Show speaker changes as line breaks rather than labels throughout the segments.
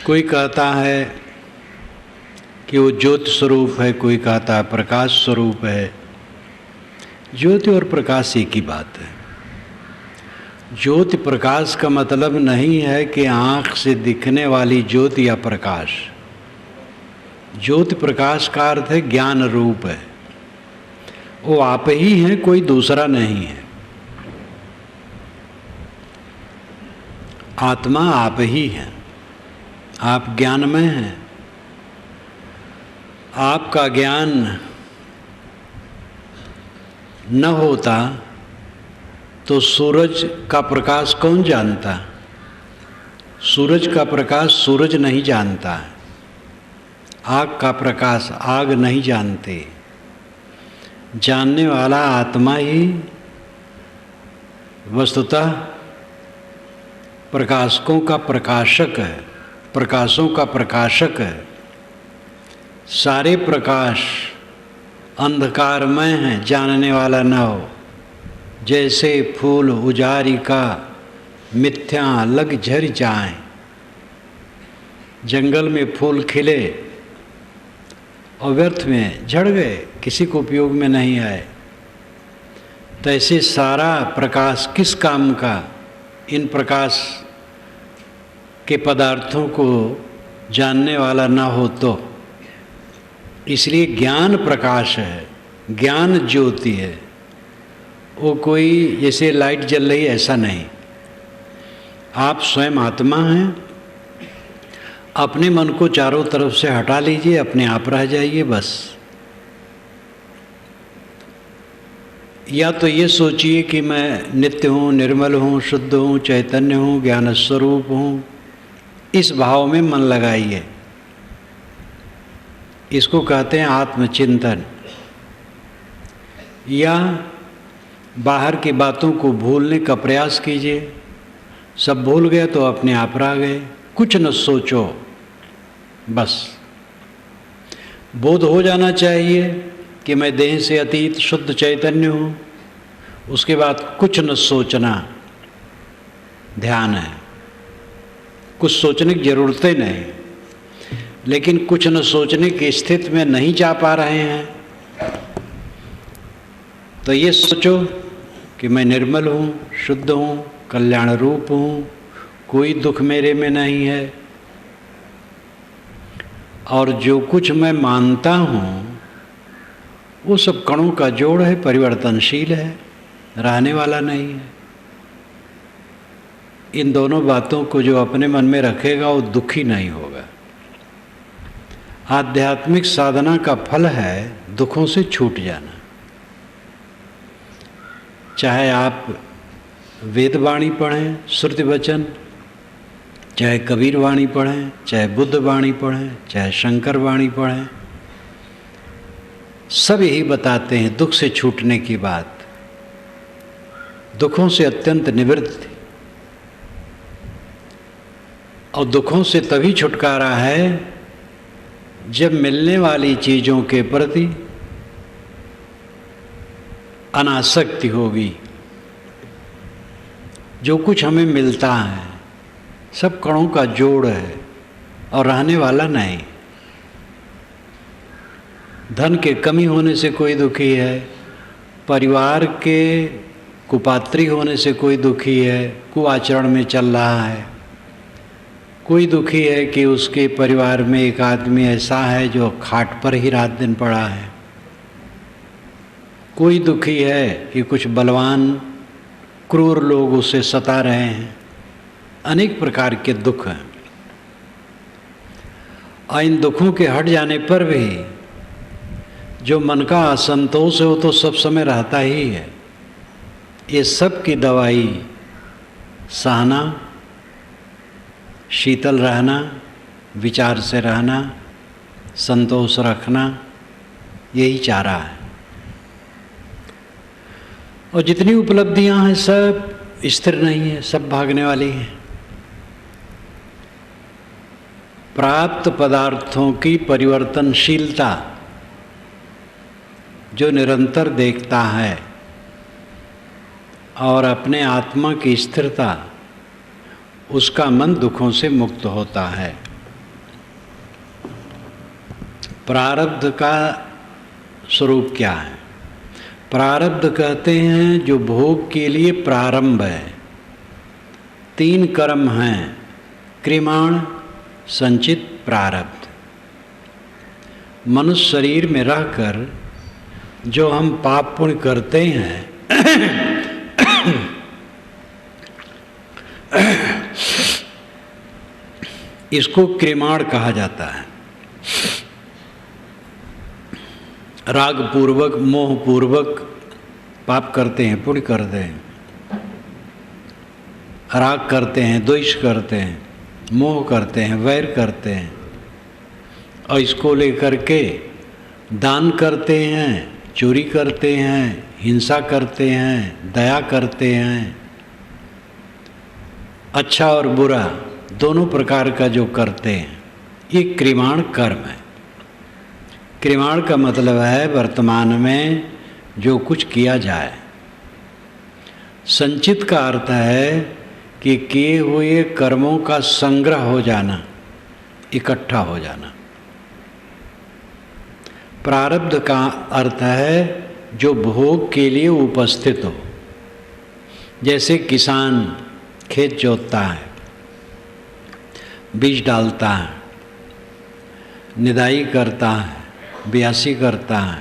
कोई कहता है कि वो ज्योति स्वरूप है, कोई कहता है प्रकाश स्वरूप है। ज्योति और प्रकाश एक ही बात है। ज्योति प्रकाश का मतलब नहीं है कि आँख से दिखने वाली ज्योति या प्रकाश। ज्योति प्रकाश का अर्थ है ज्ञान रूप है, वो आप ही हैं, कोई दूसरा नहीं है। आत्मा आप ही हैं, आप ज्ञानमय हैं। आपका ज्ञान न होता तो सूरज का प्रकाश कौन जानता? सूरज का प्रकाश सूरज नहीं जानता है, आग का प्रकाश आग नहीं जानते। जानने वाला आत्मा ही वस्तुतः प्रकाशकों का प्रकाशक है, प्रकाशों का प्रकाशक है। सारे प्रकाश अंधकारमय हैं, जानने वाला न हो। जैसे फूल उजारी का मिथ्या लग झर जाएं, जंगल में फूल खिले और व्यर्थ में झड़ गए, किसी को उपयोग में नहीं आए। तैसे सारा प्रकाश किस काम का? इन प्रकाश के पदार्थों को जानने वाला ना हो तो। इसलिए ज्ञान प्रकाश है, ज्ञान ज्योति है। वो कोई जैसे लाइट जल रही है ऐसा नहीं। आप स्वयं आत्मा हैं। अपने मन को चारों तरफ से हटा लीजिए, अपने आप रह जाइए बस। या तो ये सोचिए कि मैं नित्य हूँ, निर्मल हूँ, शुद्ध हूँ, चैतन्य हूँ, ज्ञान स्वरूप हूँ। इस भाव में मन लगाइए। इसको कहते हैं आत्मचिंतन। या बाहर की बातों को भूलने का प्रयास कीजिए। सब भूल गए तो अपने आप रह गए, कुछ न सोचो, बस बोध हो जाना चाहिए कि मैं देह से अतीत शुद्ध चैतन्य हूँ। उसके बाद कुछ न सोचना ध्यान है। कुछ सोचने की ज़रूरत ही नहीं, लेकिन कुछ न सोचने की स्थिति में नहीं जा पा रहे हैं तो ये सोचो कि मैं निर्मल हूँ, शुद्ध हूँ, कल्याण रूप हूँ, कोई दुख मेरे में नहीं है। और जो कुछ मैं मानता हूँ वो सब कणों का जोड़ है, परिवर्तनशील है, रहने वाला नहीं है। इन दोनों बातों को जो अपने मन में रखेगा वो दुखी नहीं होगा। आध्यात्मिक साधना का फल है दुखों से छूट जाना। चाहे आप वेद वाणी पढ़ें, श्रुति वचन, चाहे कबीर वाणी पढ़ें, चाहे बुद्ध वाणी पढ़ें, चाहे शंकर वाणी पढ़ें, सब यही बताते हैं दुख से छूटने की बात। दुखों से अत्यंत निवृत्ति। और दुखों से तभी छुटकारा है जब मिलने वाली चीज़ों के प्रति अनासक्ति होगी। जो कुछ हमें मिलता है सब कणों का जोड़ है और रहने वाला नहीं। धन के कमी होने से कोई दुखी है, परिवार के कुपात्री होने से कोई दुखी है, कुआचरण में चल रहा है। कोई दुखी है कि उसके परिवार में एक आदमी ऐसा है जो खाट पर ही रात दिन पड़ा है। कोई दुखी है कि कुछ बलवान क्रूर लोग उसे सता रहे हैं। अनेक प्रकार के दुख हैं। और इन दुखों के हट जाने पर भी जो मन का असंतोष है वो तो सब समय रहता ही है। ये सब की दवाई सहना, शीतल रहना, विचार से रहना, संतोष रखना, यही चारा है। और जितनी उपलब्धियां हैं सब स्थिर नहीं है, सब भागने वाली हैं। प्राप्त पदार्थों की परिवर्तनशीलता जो निरंतर देखता है और अपने आत्मा की स्थिरता, उसका मन दुखों से मुक्त होता है। प्रारब्ध का स्वरूप क्या है? प्रारब्ध कहते हैं जो भोग के लिए प्रारंभ है। 3 कर्म हैं, क्रियमाण, संचित, प्रारब्ध। मनुष्य शरीर में रहकर जो हम पाप पुण्य करते हैं इसको क्रियमाण कहा जाता है। राग पूर्वक, मोह पूर्वक पाप करते हैं, पुण्य करते हैं। राग करते हैं, द्वेष करते हैं, मोह करते हैं, वैर करते हैं, और इसको लेकर के दान करते हैं, चोरी करते हैं, हिंसा करते हैं, दया करते हैं। अच्छा और बुरा दोनों प्रकार का जो करते हैं, ये क्रियमाण कर्म है। क्रियमाण का मतलब है वर्तमान में जो कुछ किया जाए। संचित का अर्थ है कि किए हुए कर्मों का संग्रह हो जाना, इकट्ठा हो जाना। प्रारब्ध का अर्थ है जो भोग के लिए उपस्थित हो। जैसे किसान खेत जोतता है, बीज डालता है, निदाई करता है, ब्यासी करता है,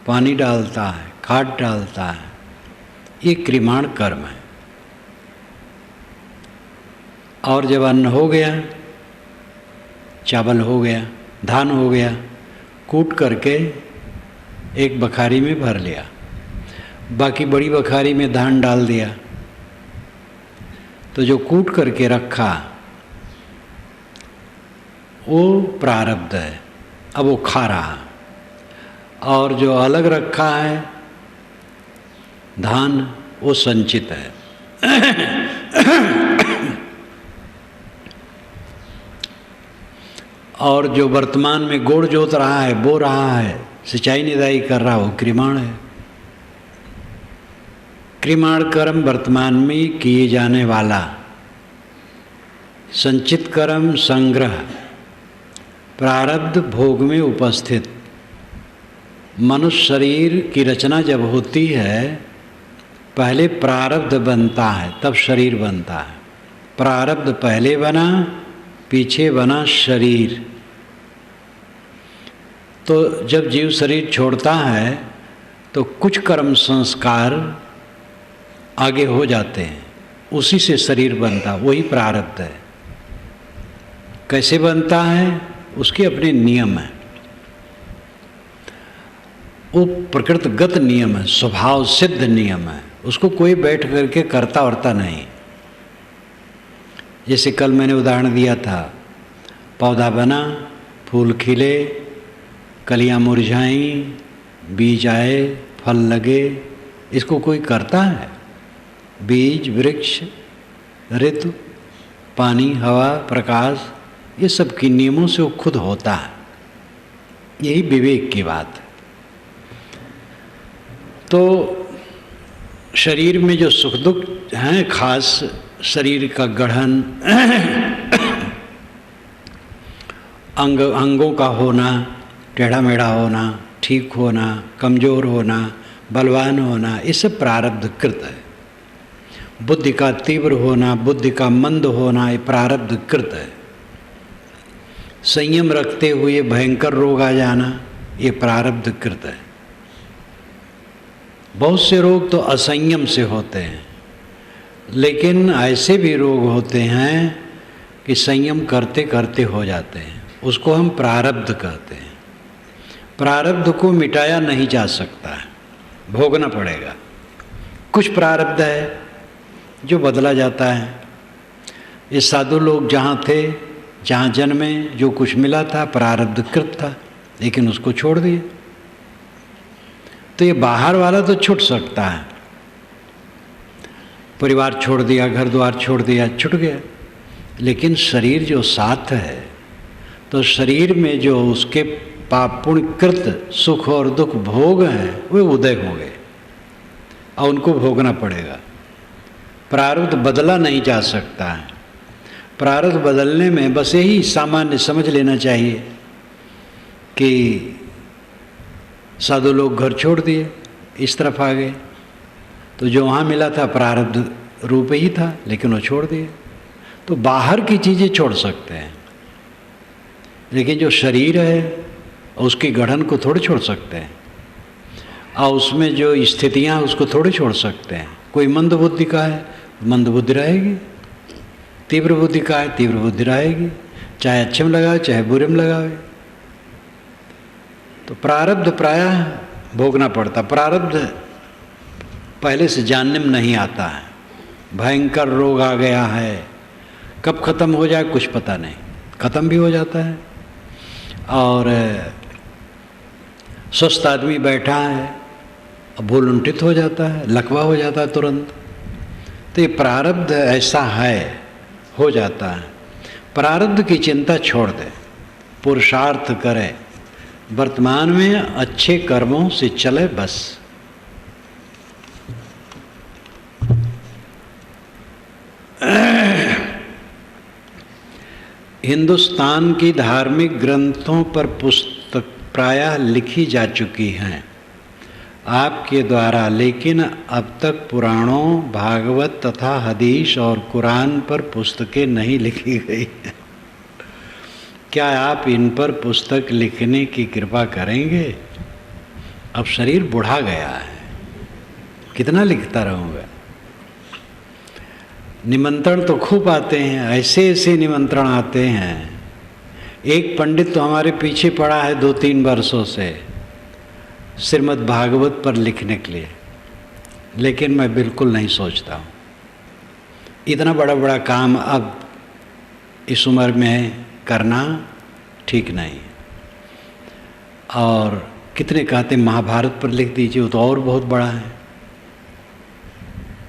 पानी डालता है, खाद डालता है, ये क्रियमाण कर्म है। और जब अन्न हो गया, चावल हो गया, धान हो गया, कूट करके एक बखारी में भर लिया, बाकी बड़ी बखारी में धान डाल दिया, तो जो कूट करके रखा वो प्रारब्ध है, अब वो खा रहा। और जो अलग रखा है धान, वो संचित है। और जो वर्तमान में गोड़ जोत रहा है, बो रहा है, सिंचाई निदाई कर रहा हो, क्रियमाण है। क्रियमाण कर्म वर्तमान में किए जाने वाला, संचित कर्म संग्रह, प्रारब्ध भोग में उपस्थित। मनुष्य शरीर की रचना जब होती है, पहले प्रारब्ध बनता है, तब शरीर बनता है। प्रारब्ध पहले बना, पीछे बना शरीर। तो जब जीव शरीर छोड़ता है तो कुछ कर्म संस्कार आगे हो जाते हैं, उसी से शरीर बनता, वही प्रारब्ध है। कैसे बनता है? उसके अपने नियम हैं। वो प्रकृतिगत नियम है, स्वभाव सिद्ध नियम है, उसको कोई बैठ करके करता वरता नहीं। जैसे कल मैंने उदाहरण दिया था, पौधा बना, फूल खिले, कलियां मुरझाईं, बीज आए, फल लगे, इसको कोई करता है? बीज, वृक्ष, ऋतु, पानी, हवा, प्रकाश, ये सब के नियमों से वो खुद होता है। यही विवेक की बात है। तो शरीर में जो सुख दुख हैं, खास शरीर का गढ़न, अंगों का होना, टेढ़ा मेढ़ा होना, ठीक होना, कमज़ोर होना, बलवान होना, ये सब प्रारब्ध कृत है। बुद्धि का तीव्र होना, बुद्धि का मंद होना, ये प्रारब्ध कृत है। संयम रखते हुए भयंकर रोग आ जाना, ये प्रारब्ध कृत है। बहुत से रोग तो असंयम से होते हैं, लेकिन ऐसे भी रोग होते हैं कि संयम करते करते हो जाते हैं, उसको हम प्रारब्ध कहते हैं। प्रारब्ध को मिटाया नहीं जा सकता है, भोगना पड़ेगा। कुछ प्रारब्ध है जो बदला जाता है। ये साधु लोग जहाँ थे, जहाँ जन्मे, जो कुछ मिला था प्रारब्ध कृत था, लेकिन उसको छोड़ दिए। तो ये बाहर वाला तो छूट सकता है, परिवार छोड़ दिया, घर द्वार छोड़ दिया, छूट गया। लेकिन शरीर जो साथ है, तो शरीर में जो उसके पाप पुण्य कृत सुख और दुख भोग हैं, वे उदय हो गए और उनको भोगना पड़ेगा। प्रारब्ध बदला नहीं जा सकता है। प्रारब्ध बदलने में बस यही सामान्य समझ लेना चाहिए कि साधु लोग घर छोड़ दिए, इस तरफ आ गए, तो जो वहाँ मिला था प्रारब्ध रूप ही था, लेकिन वो छोड़ दिए। तो बाहर की चीज़ें छोड़ सकते हैं, लेकिन जो शरीर है उसकी गढ़न को थोड़े छोड़ सकते हैं, और उसमें जो स्थितियाँ उसको थोड़े छोड़ सकते हैं। कोई मंद बुद्धि का है, मंद बुद्धि रहेगी, तीव्र बुद्धि का है, तीव्र बुद्धि रहेगी, चाहे अच्छे में लगावे चाहे बुरे में लगावे। तो प्रारब्ध प्रायः भोगना पड़ता। प्रारब्ध पहले से जानने में नहीं आता है। भयंकर रोग आ गया है, कब ख़त्म हो जाए कुछ पता नहीं, ख़त्म भी हो जाता है। और स्वस्थ आदमी बैठा है, अब भूल उल्टित हो जाता है, लकवा हो जाता है तुरंत। तो ये प्रारब्ध ऐसा है, हो जाता है। प्रारब्ध की चिंता छोड़ दे, पुरुषार्थ करे, वर्तमान में अच्छे कर्मों से चले बस। हिंदुस्तान की धार्मिक ग्रंथों पर पुस्तक प्रायः लिखी जा चुकी हैं आपके द्वारा, लेकिन अब तक पुराणों, भागवत तथा हदीस और कुरान पर पुस्तकें नहीं लिखी गई हैं। क्या आप इन पर पुस्तक लिखने की कृपा करेंगे? अब शरीर बुढ़ा गया है, कितना लिखता रहूँगा। निमंत्रण तो खूब आते हैं, ऐसे ऐसे निमंत्रण आते हैं। एक पंडित तो हमारे पीछे पड़ा है 2-3 वर्षों से श्रीमद् भागवत पर लिखने के लिए, लेकिन मैं बिल्कुल नहीं सोचता हूँ इतना बड़ा बड़ा काम अब इस उम्र में करना ठीक नहीं। और कितने कहते महाभारत पर लिख दीजिए, वो तो और बहुत बड़ा है।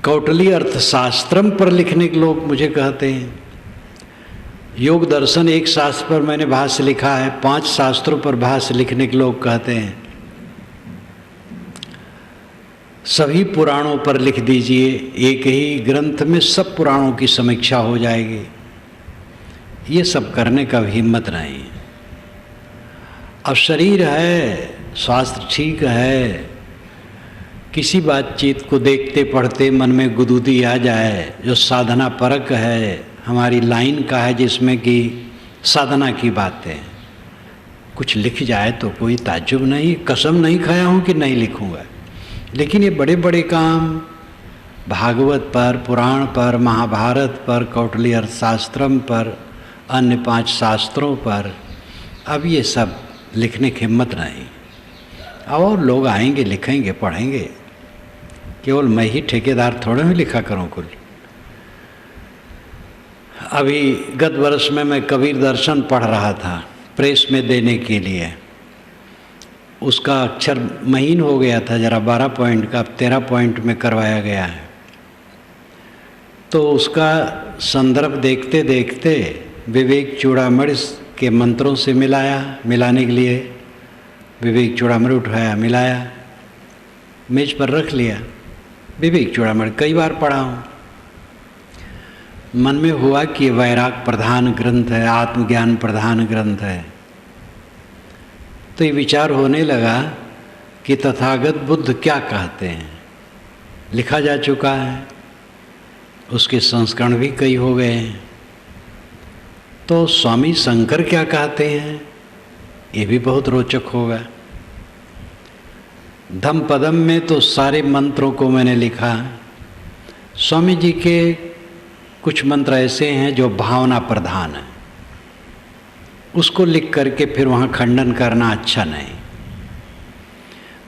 कौटिल्य अर्थशास्त्रम पर लिखने के लोग मुझे कहते हैं। योग दर्शन एक शास्त्र पर मैंने भाष्य लिखा है, 5 शास्त्रों पर भाष्य लिखने के लोग कहते हैं। सभी पुराणों पर लिख दीजिए, एक ही ग्रंथ में सब पुराणों की समीक्षा हो जाएगी। ये सब करने का हिम्मत नहीं। अब शरीर है, स्वास्थ्य ठीक है, किसी बातचीत को देखते पढ़ते मन में गुदगुदी आ जाए, जो साधना परक है, हमारी लाइन का है, जिसमें कि साधना की बातें कुछ लिख जाए तो कोई ताज्जुब नहीं। कसम नहीं खाया हूँ कि नहीं लिखूँगा, लेकिन ये बड़े बड़े काम भागवत पर, पुराण पर, महाभारत पर, कौटिल्य अर्थशास्त्रम पर, अन्य 5 शास्त्रों पर, अब ये सब लिखने की हिम्मत नहीं। और लोग आएंगे, लिखेंगे, पढ़ेंगे, केवल मैं ही ठेकेदार थोड़े में लिखा करूँ कुल। अभी गत वर्ष में मैं कबीर दर्शन पढ़ रहा था प्रेस में देने के लिए। उसका अक्षर महीन हो गया था जरा, 12 पॉइंट का, अब 13 पॉइंट में करवाया गया है। तो उसका संदर्भ देखते देखते विवेक चूड़ामणि के मंत्रों से मिलाने के लिए विवेक चूड़ामणि उठाया, मिलाया, मेज पर रख लिया। विवेक चूड़ामणि कई बार पढ़ा हूँ। मन में हुआ कि वैराग प्रधान ग्रंथ है, आत्मज्ञान प्रधान ग्रंथ है। तो ये विचार होने लगा कि तथागत बुद्ध क्या कहते हैं। लिखा जा चुका है, उसके संस्करण भी कई हो गए हैं। तो स्वामी शंकर क्या कहते हैं, ये भी बहुत रोचक होगा। धम्मपदम में तो सारे मंत्रों को मैंने लिखा। स्वामी जी के कुछ मंत्र ऐसे हैं जो भावना प्रधान है, उसको लिख करके फिर वहाँ खंडन करना अच्छा नहीं।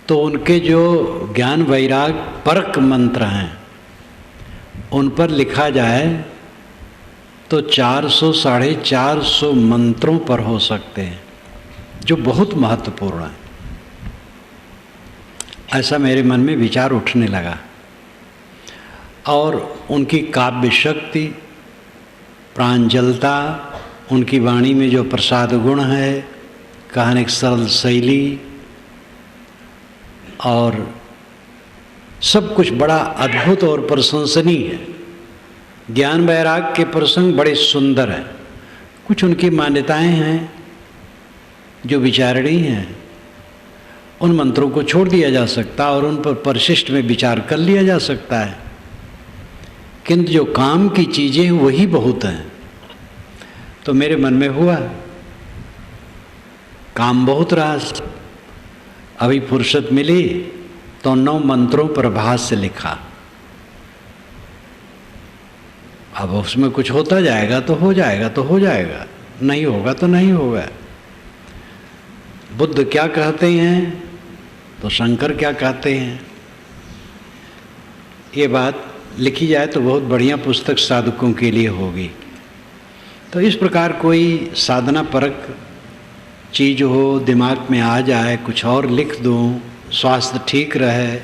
तो उनके जो ज्ञान वैराग परक मंत्र हैं उन पर लिखा जाए तो 400-450 मंत्रों पर हो सकते हैं, जो बहुत महत्वपूर्ण है। ऐसा मेरे मन में विचार उठने लगा। और उनकी काव्य शक्ति, प्रांजलता, उनकी वाणी में जो प्रसाद गुण है, कहने की सरल शैली, और सब कुछ बड़ा अद्भुत और प्रशंसनीय है। ज्ञान वैराग के प्रसंग बड़े सुंदर हैं। कुछ उनकी मान्यताएं हैं जो विचारणीय हैं, उन मंत्रों को छोड़ दिया जा सकता और उन पर परिशिष्ट में विचार कर लिया जा सकता है, किंतु जो काम की चीज़ें वही बहुत हैं। तो मेरे मन में हुआ काम बहुत रहा, अभी फुर्सत मिली तो 9 मंत्रों पर भाष्य लिखा। अब उसमें कुछ होता जाएगा तो हो जाएगा, तो हो जाएगा, नहीं होगा तो नहीं होगा। बुद्ध क्या कहते हैं तो शंकर क्या कहते हैं, ये बात लिखी जाए तो बहुत बढ़िया पुस्तक साधकों के लिए होगी। तो इस प्रकार कोई साधना परक चीज़ हो, दिमाग में आ जाए, कुछ और लिख दूँ, स्वास्थ्य ठीक रहे,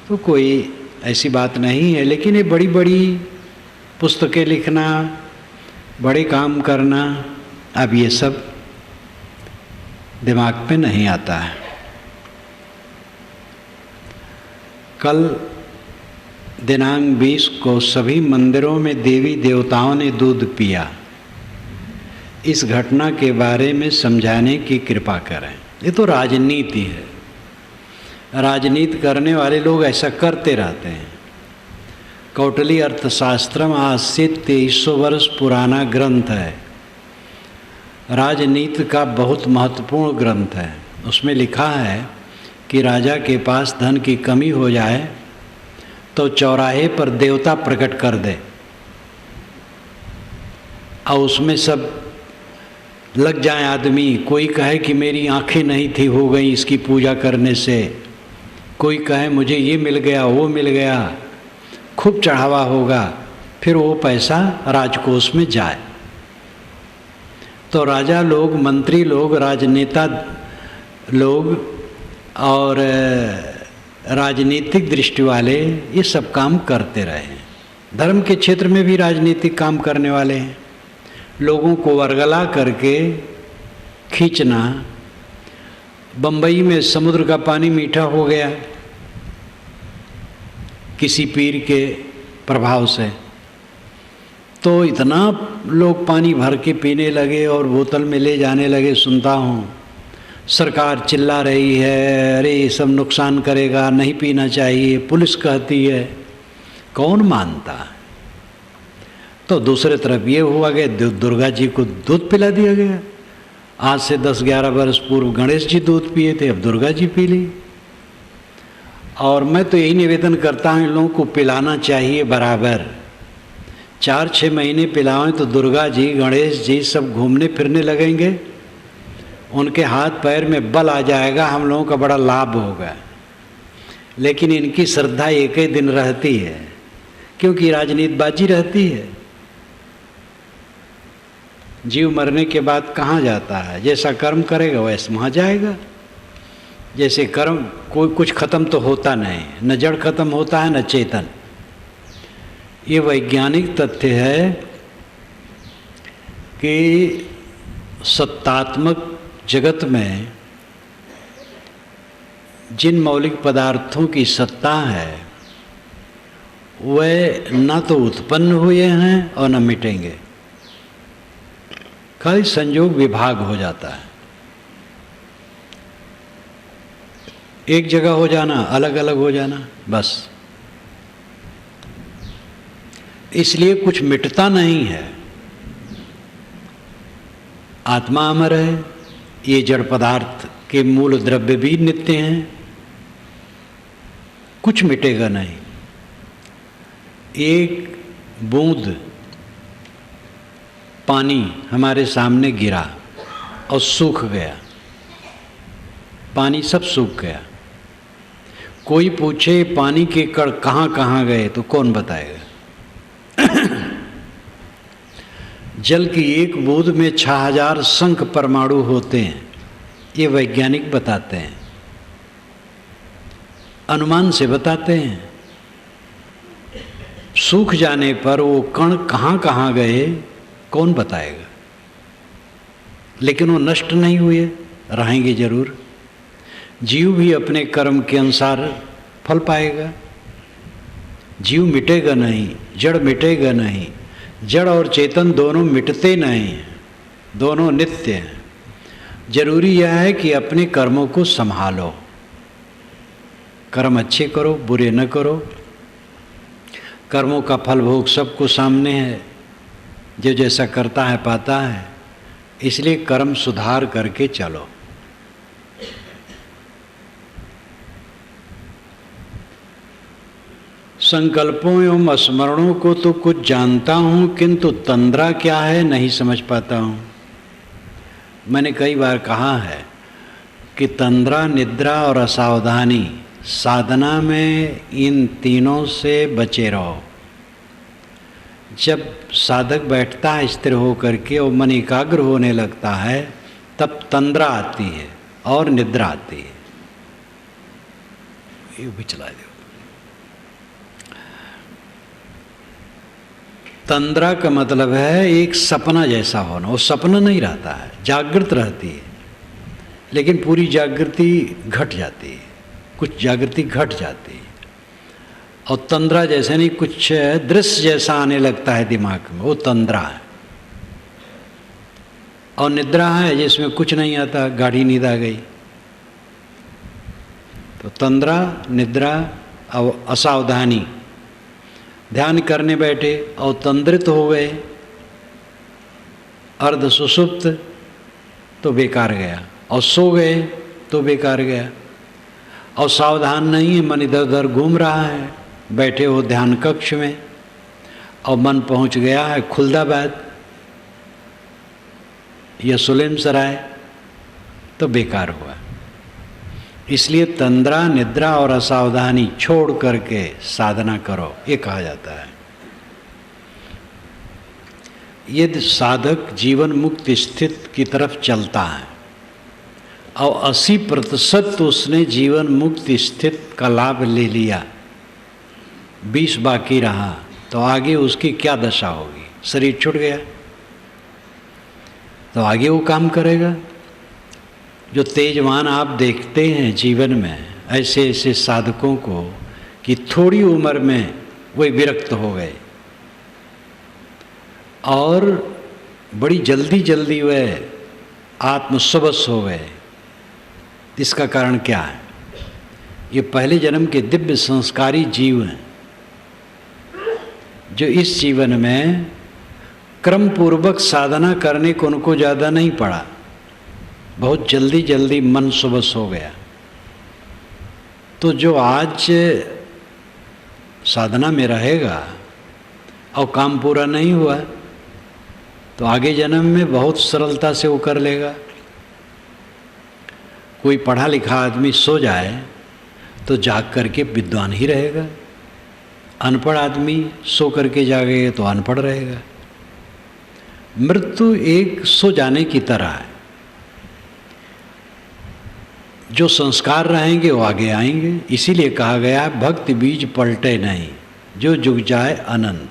तो कोई ऐसी बात नहीं है। लेकिन ये बड़ी बड़ी पुस्तकें लिखना, बड़े काम करना, अब ये सब दिमाग पे नहीं आता है। कल दिनांक 20 को सभी मंदिरों में देवी देवताओं ने दूध पिया। इस घटना के बारे में समझाने की कृपा करें। ये तो राजनीति है, राजनीति करने वाले लोग ऐसा करते रहते हैं। कौटिल्य अर्थशास्त्रम आज से 2300 वर्ष पुराना ग्रंथ है, राजनीति का बहुत महत्वपूर्ण ग्रंथ है। उसमें लिखा है कि राजा के पास धन की कमी हो जाए तो चौराहे पर देवता प्रकट कर दे और उसमें सब लग जाए आदमी। कोई कहे कि मेरी आंखें नहीं थी, हो गई इसकी पूजा करने से, कोई कहे मुझे ये मिल गया, वो मिल गया, खूब चढ़ावा होगा, फिर वो पैसा राजकोष में जाए। तो राजा लोग, मंत्री लोग, राजनेता लोग और राजनीतिक दृष्टि वाले ये सब काम करते रहे हैं। धर्म के क्षेत्र में भी राजनीतिक काम करने वाले हैं। लोगों को वर्गला करके खींचना। बम्बई में समुद्र का पानी मीठा हो गया किसी पीर के प्रभाव से, तो इतना लोग पानी भर के पीने लगे और बोतल में ले जाने लगे। सुनता हूँ सरकार चिल्ला रही है, अरे ये सब नुकसान करेगा, नहीं पीना चाहिए, पुलिस कहती है, कौन मानता है। तो दूसरे तरफ ये हुआ कि दुर्गा जी को दूध पिला दिया गया। आज से 10-11 वर्ष पूर्व गणेश जी दूध पिए थे, अब दुर्गा जी पी ली। और मैं तो यही निवेदन करता हूँ, इन लोगों को पिलाना चाहिए बराबर। 4-6 महीने पिलाएं तो दुर्गा जी, गणेश जी सब घूमने फिरने लगेंगे, उनके हाथ पैर में बल आ जाएगा, हम लोगों का बड़ा लाभ होगा। लेकिन इनकी श्रद्धा एक ही दिन रहती है, क्योंकि राजनीतिबाजी रहती है। जीव मरने के बाद कहाँ जाता है? जैसा कर्म करेगा वैसे वहाँ जाएगा। जैसे कर्म कोई कुछ खत्म तो होता नहीं, न जड़ खत्म होता है न चेतन। ये वैज्ञानिक तथ्य है कि सत्तात्मक जगत में जिन मौलिक पदार्थों की सत्ता है वह न तो उत्पन्न हुए हैं और न मिटेंगे, खाली संयोग विभाग हो जाता है। एक जगह हो जाना, अलग अलग हो जाना, बस। इसलिए कुछ मिटता नहीं है। आत्मा अमर है, ये जड़ पदार्थ के मूल द्रव्य भी नित्य हैं, कुछ मिटेगा नहीं। एक बूंद पानी हमारे सामने गिरा और सूख गया, पानी सब सूख गया। कोई पूछे पानी के कण कहाँ कहाँ गए तो कौन बताएगा? जल की एक बूंद में 6000 शंख परमाणु होते हैं, ये वैज्ञानिक बताते हैं, अनुमान से बताते हैं। सूख जाने पर वो कण कहाँ कहाँ गए कौन बताएगा? लेकिन वो नष्ट नहीं हुए, रहेंगे जरूर। जीव भी अपने कर्म के अनुसार फल पाएगा। जीव मिटेगा नहीं, जड़ मिटेगा नहीं। जड़ और चेतन दोनों मिटते नहीं हैं, दोनों नित्य हैं। जरूरी यह है कि अपने कर्मों को संभालो, कर्म अच्छे करो, बुरे न करो। कर्मों का फल भोग सबको सामने है, जो जैसा करता है पाता है, इसलिए कर्म सुधार करके चलो। संकल्पों एवं स्मरणों को तो कुछ जानता हूँ, किंतु तंद्रा क्या है नहीं समझ पाता हूँ। मैंने कई बार कहा है कि तंद्रा, निद्रा और असावधानी, साधना में इन तीनों से बचे रहो। जब साधक बैठता है स्थिर होकर के और मन एकाग्र होने लगता है, तब तंद्रा आती है और निद्रा आती है। ये भी चला दो। तंद्रा का मतलब है एक सपना जैसा होना। वो सपना नहीं रहता है, जागृत रहती है, लेकिन पूरी जागृति घट जाती है, कुछ जागृति घट जाती है। और तंद्रा जैसे नहीं, कुछ दृश्य जैसा आने लगता है दिमाग में, वो तंद्रा है। और निद्रा है जिसमें कुछ नहीं आता, गाढ़ी नींद आ गई। तो तंद्रा, निद्रा और असावधानी। ध्यान करने बैठे और तंद्रित हो गए, अर्ध सुषुप्त, तो बेकार गया। और सो गए तो बेकार गया। और सावधान नहीं है, मन इधर उधर घूम रहा है, बैठे हो ध्यान कक्ष में और मन पहुंच गया है खुलदाबाद या सुलेम सराय, तो बेकार हुआ। इसलिए तंद्रा, निद्रा और असावधानी छोड़ करके साधना करो, ये कहा जाता है। यदि साधक जीवन मुक्त स्थिति की तरफ चलता है और 80% उसने जीवन मुक्त स्थिति का लाभ ले लिया, 20 बाकी रहा, तो आगे उसकी क्या दशा होगी? शरीर छूट गया तो आगे वो काम करेगा। जो तेजवान आप देखते हैं जीवन में, ऐसे ऐसे साधकों को कि थोड़ी उम्र में वे विरक्त हो गए और बड़ी जल्दी जल्दी वे आत्मस्वश हो गए। इसका कारण क्या है? ये पहले जन्म के दिव्य संस्कारी जीव हैं, जो इस जीवन में क्रम पूर्वक साधना करने को उनको ज़्यादा नहीं पड़ा, बहुत जल्दी जल्दी मन सुबस हो गया। तो जो आज साधना में रहेगा और काम पूरा नहीं हुआ, तो आगे जन्म में बहुत सरलता से वो कर लेगा। कोई पढ़ा लिखा आदमी सो जाए तो जाग करके विद्वान ही रहेगा, अनपढ़ आदमी सो करके जागेगा तो अनपढ़ रहेगा। मृत्यु एक सो जाने की तरह है। जो संस्कार रहेंगे वो आगे आएंगे। इसीलिए कहा गया है, भक्ति बीज पलटे नहीं, जो जुग जाए अनंत,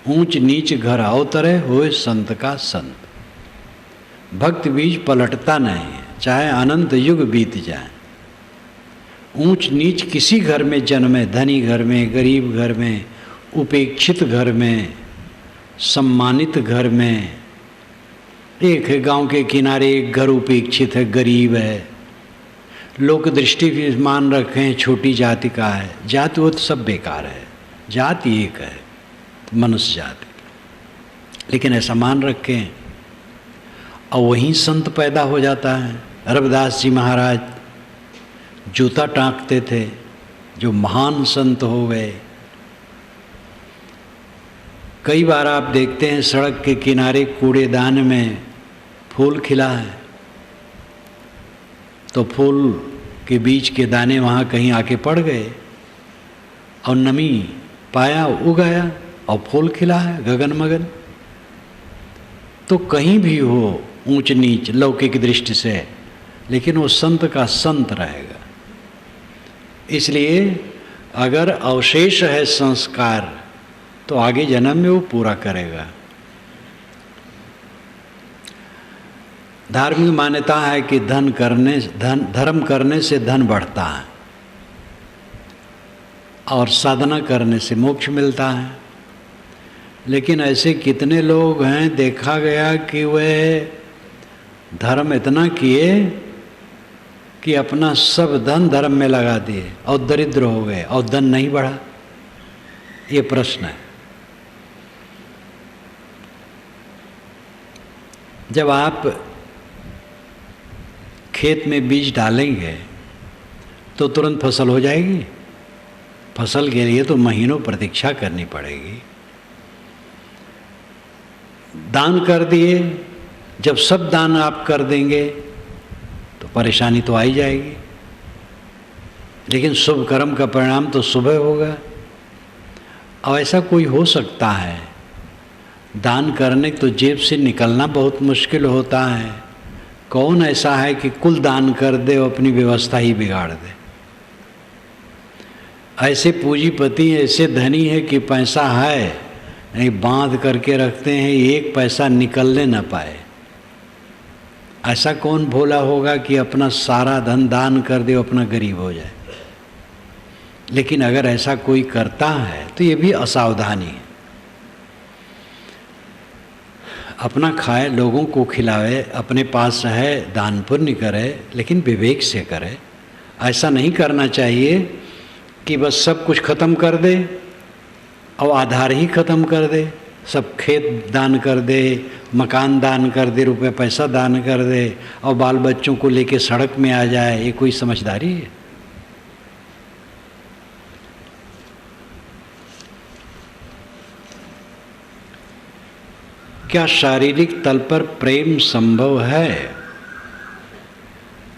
ऊंच नीच घर अवतरे होए संत का संत। भक्ति बीज पलटता नहीं है, चाहे अनंत युग बीत जाए। ऊंच नीच किसी घर में जन्मे, धनी घर में, गरीब घर में, उपेक्षित घर में, सम्मानित घर में। एक है गांव के किनारे एक घर उपेक्षित है, गरीब है, लोक दृष्टि भी मान रखे हैं छोटी जाति का है। जाति वो तो सब बेकार है, जाति एक है, मनुष्य जाति, लेकिन ऐसा मान रखे हैं और वहीं संत पैदा हो जाता है। रविदास जी महाराज जूता टाँकते थे, जो महान संत हो गए। कई बार आप देखते हैं सड़क के किनारे कूड़ेदान में फूल खिला है, तो फूल के बीच के दाने वहाँ कहीं आके पड़ गए और नमी पाया, उगाया और फूल खिला है गगन मगन। तो कहीं भी हो ऊंच नीच लौकिक दृष्टि से, लेकिन वो संत का संत रहेगा। इसलिए अगर अवशेष है संस्कार तो आगे जन्म में वो पूरा करेगा। धार्मिक मान्यता है कि धर्म करने से धन बढ़ता है और साधना करने से मोक्ष मिलता है। लेकिन ऐसे कितने लोग हैं, देखा गया कि वे धर्म इतना किए कि अपना सब धन धर्म में लगा दिए और दरिद्र हो गए और धन नहीं बढ़ा। ये प्रश्न है। जब आप खेत में बीज डालेंगे तो तुरंत फसल हो जाएगी? फसल के लिए तो महीनों प्रतीक्षा करनी पड़ेगी। दान कर दिए, जब सब दान आप कर देंगे तो परेशानी तो आ ही जाएगी, लेकिन शुभ कर्म का परिणाम तो सुबह होगा। और ऐसा कोई हो सकता है? दान करने तो जेब से निकलना बहुत मुश्किल होता है। कौन ऐसा है कि कुल दान कर दे और अपनी व्यवस्था ही बिगाड़ दे? ऐसे पूंजीपति, ऐसे धनी है कि पैसा है नहीं, बांध करके रखते हैं, एक पैसा निकलने न पाए। ऐसा कौन भोला होगा कि अपना सारा धन दान कर दे और अपना गरीब हो जाए? लेकिन अगर ऐसा कोई करता है तो ये भी असावधानी है। अपना खाए, लोगों को खिलावे, अपने पास है, दान पुण्य करे, लेकिन विवेक से करे। ऐसा नहीं करना चाहिए कि बस सब कुछ खत्म कर दे और आधार ही खत्म कर दे, सब खेत दान कर दे, मकान दान कर दे, रुपए पैसा दान कर दे और बाल बच्चों को लेके सड़क में आ जाए। ये कोई समझदारी है? क्या शारीरिक तल पर प्रेम संभव है?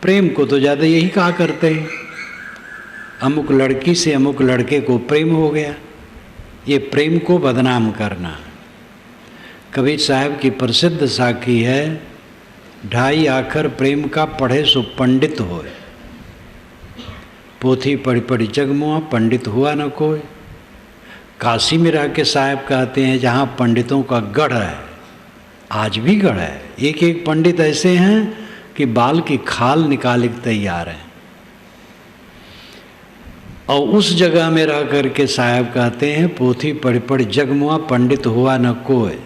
प्रेम को तो ज़्यादा यही कहा करते हैं, अमुक लड़की से अमुक लड़के को प्रेम हो गया। ये प्रेम को बदनाम करना। कबीर साहब की प्रसिद्ध साखी है, ढाई आखर प्रेम का पढ़े सो पंडित होए, पोथी पढ़ी पढ़ी जगमुआ पंडित हुआ न कोई। काशी में रह के साहब कहते हैं जहाँ पंडितों का गढ़ है, आज भी गढ़ है। एक एक पंडित ऐसे हैं कि बाल की खाल निकाले तैयार हैं। और उस जगह में रह करके साहब कहते हैं पोथी पढ़ पढ़ जगमुआ पंडित हुआ न कोई।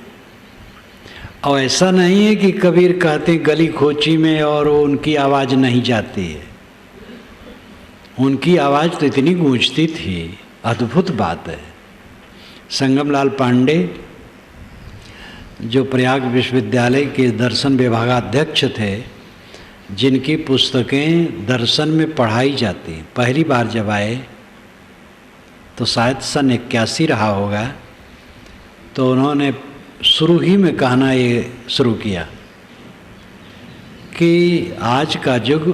और ऐसा नहीं है कि कबीर कहते गली खोची में और उनकी आवाज़ नहीं जाती है। उनकी आवाज़ तो इतनी गूंजती थी, अद्भुत बात है। संगमलाल पांडे जो प्रयाग विश्वविद्यालय के दर्शन विभागाध्यक्ष थे, जिनकी पुस्तकें दर्शन में पढ़ाई जाती, पहली बार जब आए तो शायद सन 81 रहा होगा, तो उन्होंने शुरू ही में कहना ये शुरू किया कि आज का युग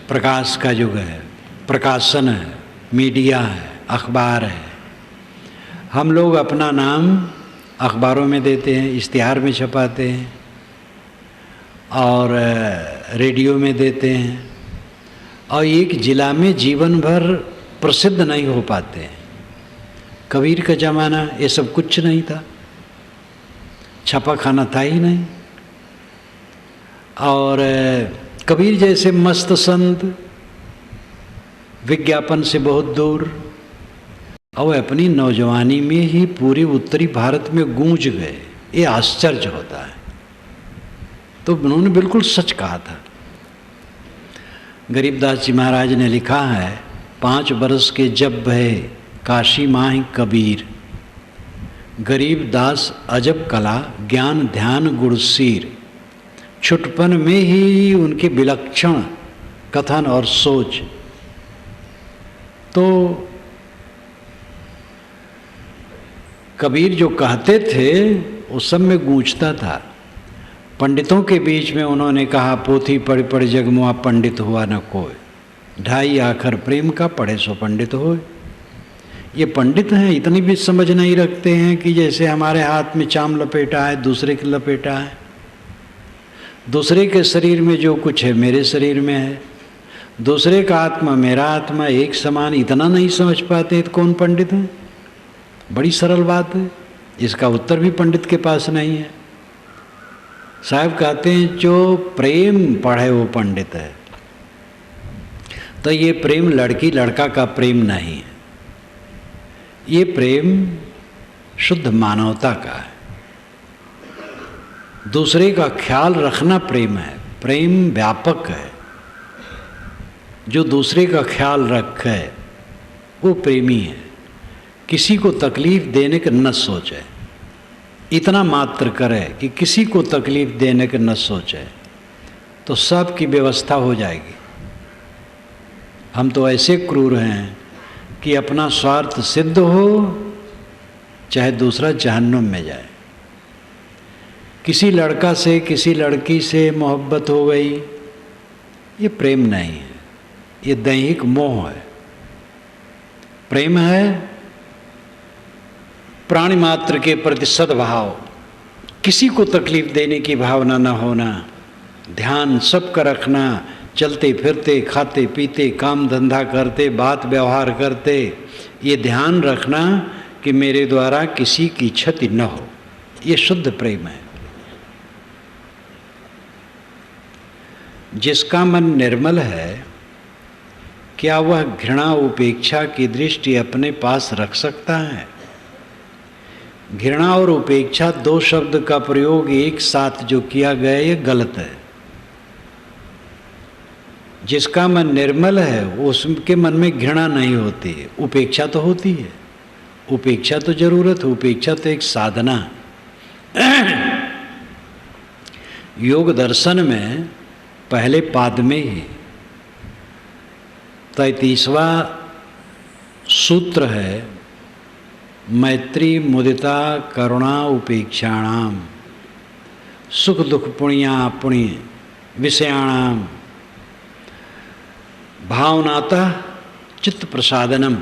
प्रकाश का युग है, प्रकाशन है, मीडिया है, अखबार है। हम लोग अपना नाम अखबारों में देते हैं, इश्तिहार में छपाते हैं और रेडियो में देते हैं, और एक ज़िला में जीवन भर प्रसिद्ध नहीं हो पाते हैं। कबीर का ज़माना ये सब कुछ नहीं था, छपा खाना था ही नहीं। और कबीर जैसे मस्त संत विज्ञापन से बहुत दूर, और अपनी नौजवानी में ही पूरे उत्तरी भारत में गूंज गए। ये आश्चर्य होता है। तो उन्होंने बिल्कुल सच कहा था। गरीबदास जी महाराज ने लिखा है, 5 बरस के जब भय काशी माहि कबीर, गरीबदास अजब कला ज्ञान ध्यान गुणसीर। छुटपन में ही उनके विलक्षण कथन और सोच। तो कबीर जो कहते थे उस सब में गूंजता था। पंडितों के बीच में उन्होंने कहा, पोथी पढ़ पढ़ जगमुआ पंडित हुआ न कोई, ढाई आखर प्रेम का पढ़े सो पंडित होए। ये पंडित हैं, इतनी भी समझ नहीं रखते हैं कि जैसे हमारे हाथ में चाम लपेटा है, दूसरे के लपेटा है। दूसरे के शरीर में जो कुछ है मेरे शरीर में है, दूसरे का आत्मा मेरा आत्मा एक समान, इतना नहीं समझ पाते तो कौन पंडित है? बड़ी सरल बात है। इसका उत्तर भी पंडित के पास नहीं है। साहब कहते हैं जो प्रेम पढ़े वो पंडित है। तो ये प्रेम लड़की लड़का का प्रेम नहीं है, ये प्रेम शुद्ध मानवता का है। दूसरे का ख्याल रखना प्रेम है। प्रेम व्यापक है। जो दूसरे का ख्याल रखे वो प्रेमी है। किसी को तकलीफ देने का न सोचे, इतना मात्र करे कि किसी को तकलीफ देने का न सोचे, तो सब की व्यवस्था हो जाएगी। हम तो ऐसे क्रूर हैं कि अपना स्वार्थ सिद्ध हो चाहे दूसरा जहन्नुम में जाए। किसी लड़का से किसी लड़की से मोहब्बत हो गई, ये प्रेम नहीं है, ये दैहिक मोह है। प्रेम है प्राणी मात्र के प्रति सद्भाव, किसी को तकलीफ देने की भावना न होना, ध्यान सबका रखना, चलते फिरते खाते पीते काम धंधा करते बात व्यवहार करते ये ध्यान रखना कि मेरे द्वारा किसी की क्षति न हो, ये शुद्ध प्रेम है। जिसका मन निर्मल है, क्या वह घृणा उपेक्षा की दृष्टि अपने पास रख सकता है? घृणा और उपेक्षा दो शब्द का प्रयोग एक साथ जो किया गया ये गलत है। जिसका मन निर्मल है उसके मन में घृणा नहीं होती है, उपेक्षा तो होती है। उपेक्षा तो जरूरत है, उपेक्षा तो एक साधना। योग दर्शन में पहले पाद में ही 33वां सूत्र है, मैत्री मुदिता करुणा उपेक्षाणाम सुख दुख पुण्या पुण्य विषयाणाम भावनातः चित्त प्रसादनम।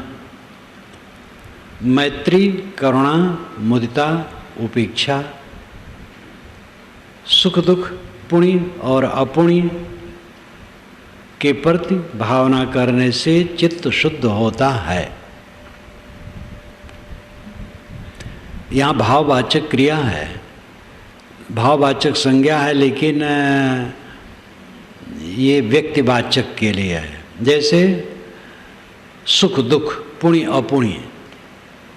मैत्री करुणा मुदिता उपेक्षा, सुख दुख पुण्य और अपुण्य के प्रति भावना करने से चित्त शुद्ध होता है। यहाँ भाववाचक क्रिया है, भाववाचक संज्ञा है, लेकिन ये व्यक्तिवाचक के लिए है। जैसे सुख दुख पुण्य अपुण्य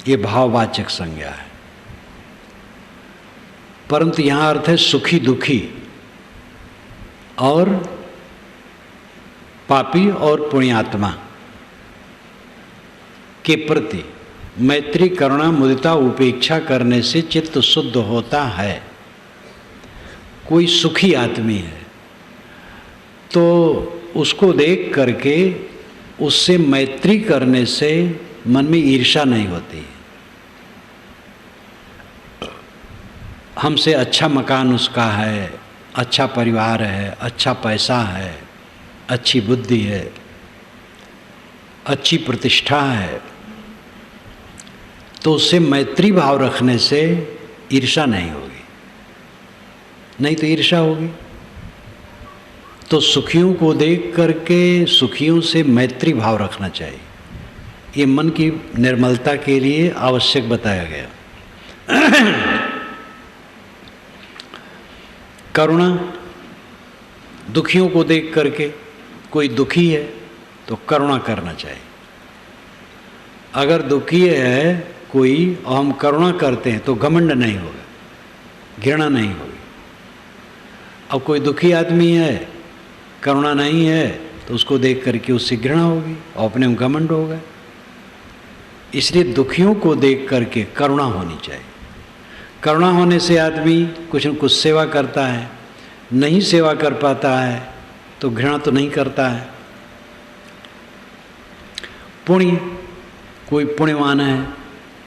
ये भाववाचक संज्ञा है, परंतु यहाँ अर्थ है सुखी दुखी और पापी और पुण्यात्मा के प्रति मैत्री करुणा मुदिता उपेक्षा करने से चित्त शुद्ध होता है। कोई सुखी आदमी है तो उसको देख करके उससे मैत्री करने से मन में ईर्ष्या नहीं होती। हमसे अच्छा मकान उसका है, अच्छा परिवार है, अच्छा पैसा है, अच्छी बुद्धि है, अच्छी प्रतिष्ठा है, तो उससे मैत्री भाव रखने से ईर्ष्या नहीं होगी। नहीं तो ईर्ष्या होगी। तो सुखियों को देख करके सुखियों से मैत्री भाव रखना चाहिए। ये मन की निर्मलता के लिए आवश्यक बताया गया। करुणा, दुखियों को देख करके, कोई दुखी है तो करुणा करना चाहिए। अगर दुखी है कोई और हम करुणा करते हैं तो घमंड नहीं होगा, घृणा नहीं होगी। अब कोई दुखी आदमी है, करुणा नहीं है, तो उसको देख करके उससे घृणा होगी और अपने में घमंड होगा। इसलिए दुखियों को देख करके करुणा होनी चाहिए। करुणा होने से आदमी कुछ न कुछ सेवा करता है, नहीं सेवा कर पाता है तो घृणा तो नहीं करता है। पुण्य, कोई पुण्यवान है,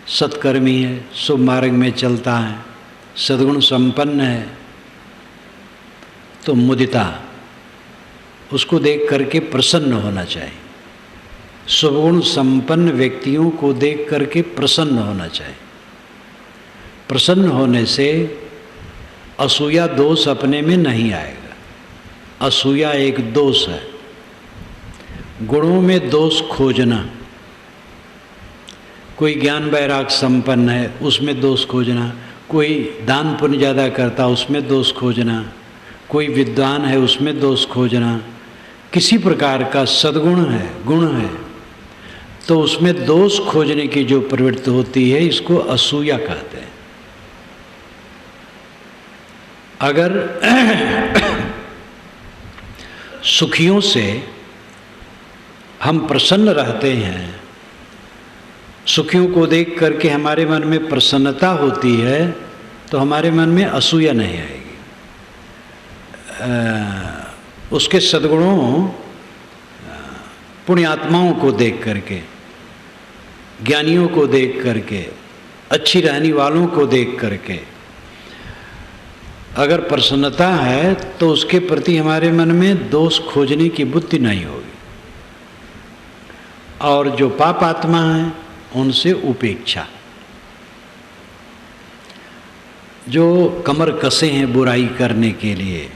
सत्कर्मी है, शुभ मार्ग में चलता है, सद्गुण संपन्न है, तो मुदिता, उसको देख करके प्रसन्न होना चाहिए। शुभगुण संपन्न व्यक्तियों को देख करके प्रसन्न होना चाहिए। प्रसन्न होने से असूया दोष अपने में नहीं आएगा। असूया एक दोष है, गुणों में दोष खोजना। कोई ज्ञान वैराग संपन्न है उसमें दोष खोजना, कोई दान पुण्य ज़्यादा करता उसमें दोष खोजना, कोई विद्वान है उसमें दोष खोजना। किसी प्रकार का सद्गुण है, गुण है, तो उसमें दोष खोजने की जो प्रवृत्ति होती है इसको असूया कहते हैं। सुखियों से हम प्रसन्न रहते हैं, सुखियों को देख करके हमारे मन में प्रसन्नता होती है, तो हमारे मन में असूया नहीं आएगी। उसके सद्गुणों, पुण्यात्माओं को देख करके, ज्ञानियों को देख करके, अच्छी रहने वालों को देख करके अगर प्रसन्नता है तो उसके प्रति हमारे मन में दोष खोजने की बुद्धि नहीं होगी। और जो पाप आत्मा है उनसे उपेक्षा, जो कमर कसे हैं बुराई करने के लिए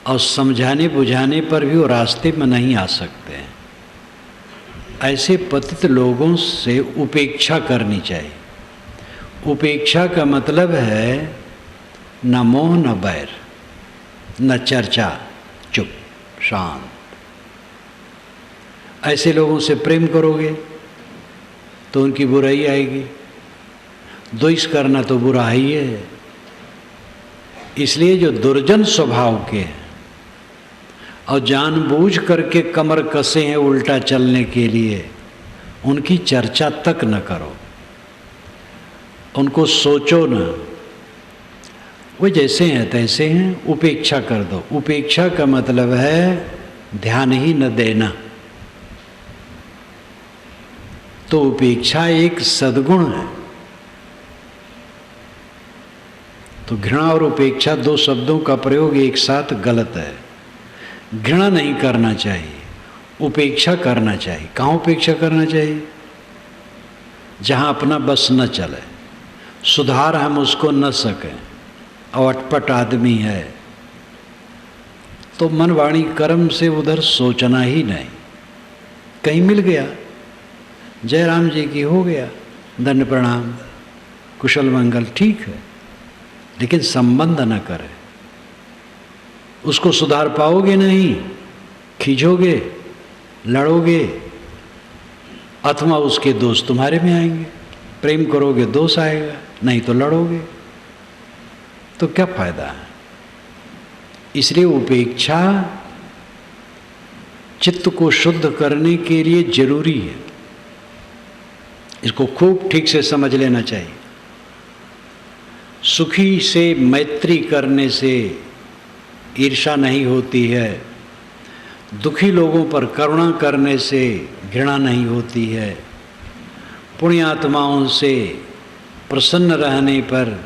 और समझाने बुझाने पर भी वो रास्ते में नहीं आ सकते हैं, ऐसे पतित लोगों से उपेक्षा करनी चाहिए। उपेक्षा का मतलब है न मोह न बैर न चर्चा, चुप शांत। ऐसे लोगों से प्रेम करोगे तो उनकी बुराई आएगी, द्वेष करना तो बुरा ही है। इसलिए जो दुर्जन स्वभाव के हैं और जानबूझ करके कमर कसे हैं उल्टा चलने के लिए, उनकी चर्चा तक न करो, उनको सोचो न, वो जैसे हैं तैसे हैं, उपेक्षा कर दो। उपेक्षा का मतलब है ध्यान ही न देना। तो उपेक्षा एक सद्गुण है। तो घृणा और उपेक्षा दो शब्दों का प्रयोग एक साथ गलत है। घृणा नहीं करना चाहिए, उपेक्षा करना चाहिए। कहाँ उपेक्षा करना चाहिए? जहाँ अपना बस न चले, सुधार हम उसको न सकें और अटपट आदमी है, तो मन वाणी कर्म से उधर सोचना ही नहीं। कहीं मिल गया, जय राम जी की हो गया, दंड प्रणाम, कुशल मंगल, ठीक है, लेकिन संबंध न करे। उसको सुधार पाओगे नहीं, खींचोगे, लड़ोगे, अथवा उसके दोष तुम्हारे में आएंगे। प्रेम करोगे दोष आएगा, नहीं तो लड़ोगे, तो क्या फायदा है? इसलिए उपेक्षा चित्त को शुद्ध करने के लिए जरूरी है। इसको खूब ठीक से समझ लेना चाहिए। सुखी से मैत्री करने से ईर्ष्या नहीं होती है, दुखी लोगों पर करुणा करने से घृणा नहीं होती है, पुण्यात्माओं से प्रसन्न रहने पर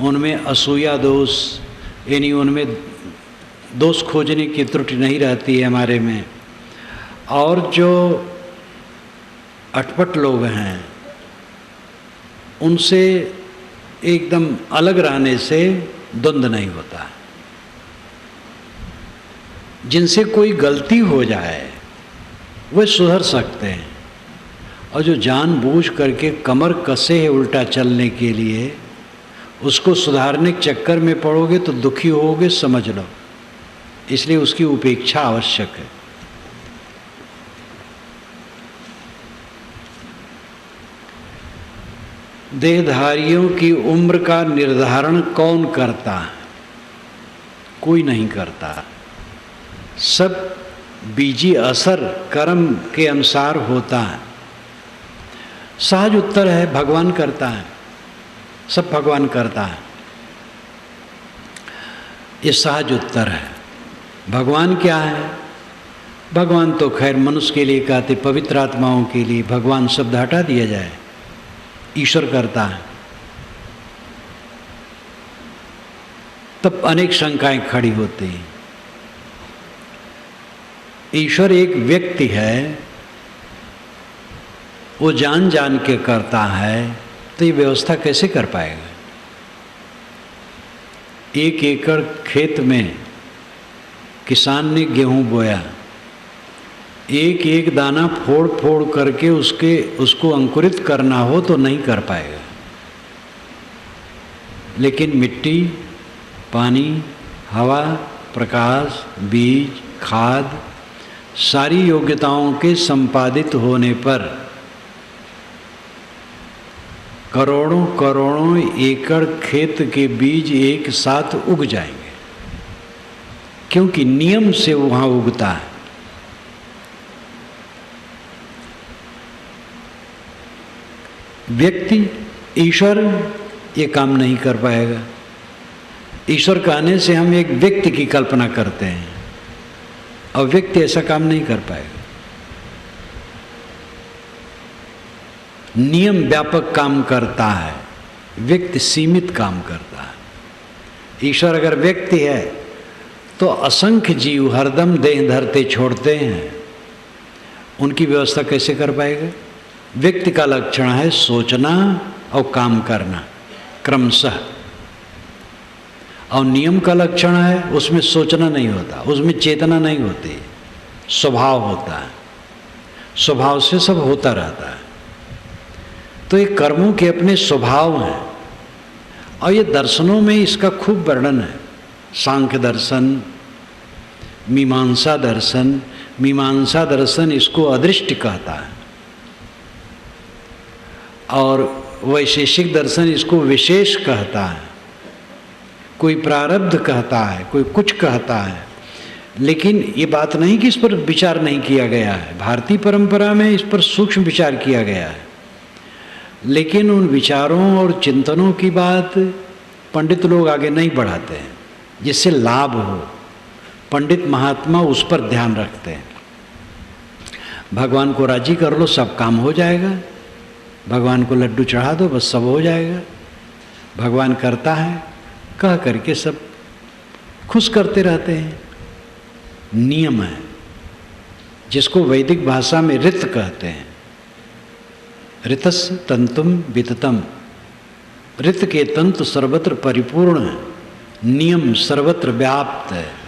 उनमें असूया दोष, यानी उनमें दोष खोजने की त्रुटि नहीं रहती है हमारे में। और जो अटपट लोग हैं उनसे एकदम अलग रहने से द्वंद नहीं होता। जिनसे कोई गलती हो जाए वे सुधर सकते हैं, और जो जानबूझ करके कमर कसे है उल्टा चलने के लिए, उसको सुधारने के चक्कर में पड़ोगे तो दुखी होगे, समझ लो। इसलिए उसकी उपेक्षा आवश्यक है। देहधारियों की उम्र का निर्धारण कौन करता है? कोई नहीं करता। सब बीजी असर कर्म के अनुसार होता है। सहज उत्तर है, भगवान करता है, सब भगवान करता है। ये सहज उत्तर है। भगवान क्या है? भगवान तो खैर मनुष्य के लिए कहते, पवित्र आत्माओं के लिए भगवान शब्द हटा दिया जाए, ईश्वर करता है। तब अनेक शंकाएं खड़ी होती हैं। ईश्वर एक व्यक्ति है, वो जान जान के करता है, तो ये व्यवस्था कैसे कर पाएगा? 1 एकड़ खेत में किसान ने गेहूं बोया, एक एक दाना फोड़ फोड़ करके उसको अंकुरित करना हो तो नहीं कर पाएगा। लेकिन मिट्टी, पानी, हवा, प्रकाश, बीज, खाद, सारी योग्यताओं के संपादित होने पर करोड़ों करोड़ों एकड़ खेत के बीज एक साथ उग जाएंगे। क्योंकि नियम से वहां उगता है। व्यक्ति, ईश्वर ये काम नहीं कर पाएगा। ईश्वर कहने से हम एक व्यक्ति की कल्पना करते हैं और व्यक्ति ऐसा काम नहीं कर पाएगा। नियम व्यापक काम करता है, व्यक्ति सीमित काम करता है। ईश्वर अगर व्यक्ति है तो असंख्य जीव हरदम देह धरते छोड़ते हैं, उनकी व्यवस्था कैसे कर पाएगा? व्यक्ति का लक्षण है सोचना और काम करना क्रमशः, और नियम का लक्षण है उसमें सोचना नहीं होता, उसमें चेतना नहीं होती, स्वभाव होता है, स्वभाव से सब होता रहता है। तो ये कर्मों के अपने स्वभाव हैं और ये दर्शनों में इसका खूब वर्णन है। सांख्य दर्शन, मीमांसा दर्शन, मीमांसा दर्शन इसको अदृष्ट कहता है और वैशेषिक दर्शन इसको विशेष कहता है। कोई प्रारब्ध कहता है, कोई कुछ कहता है, लेकिन ये बात नहीं कि इस पर विचार नहीं किया गया है। भारतीय परंपरा में इस पर सूक्ष्म विचार किया गया है, लेकिन उन विचारों और चिंतनों की बात पंडित लोग आगे नहीं बढ़ाते हैं जिससे लाभ हो। पंडित महात्मा उस पर ध्यान रखते हैं। भगवान को राजी कर लो, सब काम हो जाएगा। भगवान को लड्डू चढ़ा दो, बस सब हो जाएगा। भगवान करता है कह करके सब खुश करते रहते हैं। नियम है जिसको वैदिक भाषा में ऋत कहते हैं। ऋतस् तंतुम विततम, ऋत के तंतु सर्वत्र परिपूर्ण है, नियम सर्वत्र व्याप्त है।